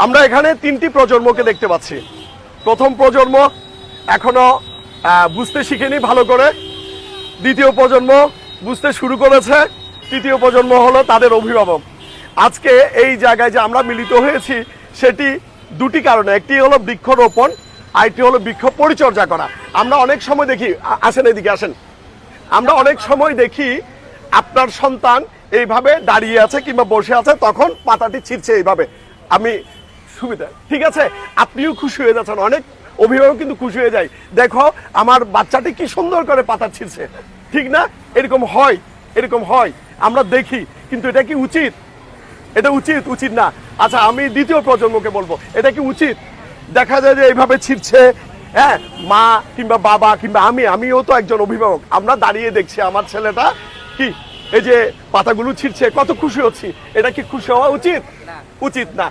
আমরা এখানে তিনটি প্রজন্মকে দেখতে পাচ্ছি। প্রথম প্রজন্ম এখনো বুঝতে শিখেনি ভালো করে, দ্বিতীয় প্রজন্ম বুঝতে শুরু করেছে, তৃতীয় প্রজন্ম হলো তাদের অভিভাবক। আজকে এই জায়গায় যে আমরা মিলিত হয়েছি সেটি দুটি কারণে, একটি হলো বৃক্ষরোপণ, আরেকটি হলো বৃক্ষ পরিচর্যা করা। আমরা অনেক সময় দেখি, আসেন এদিকে আসেন, আমরা অনেক সময় দেখি আপনার সন্তান এইভাবে দাঁড়িয়ে আছে কিংবা বসে আছে, তখন পাতাটি ছিঁড়ছে এইভাবে। আমি সুবিধা, ঠিক আছে, আপনিও খুশি হয়ে যাচ্ছেন, অনেক অভিভাবক কিন্তু খুশি হয়ে যায়, দেখো আমার বাচ্চাটি কি সুন্দর করে পাতা ছিঁড়ছে, ঠিক না? এরকম হয়, এরকম হয়, আমরা দেখি, কিন্তু এটা কি উচিত? এটা উচিত? উচিত না। আচ্ছা, আমি দ্বিতীয় প্রজন্মকে বলবো, এটা কি উচিত? দেখা যায় যে এইভাবে ছিঁড়ছে, হ্যাঁ, মা কিংবা বাবা কিংবা আমিও তো একজন অভিভাবক, আমরা দাঁড়িয়ে দেখছি আমার ছেলেটা কি এই যে পাতাগুলো ছিঁড়ছে, কত খুশি হচ্ছি। এটা কি খুশি হওয়া উচিত? উচিত না।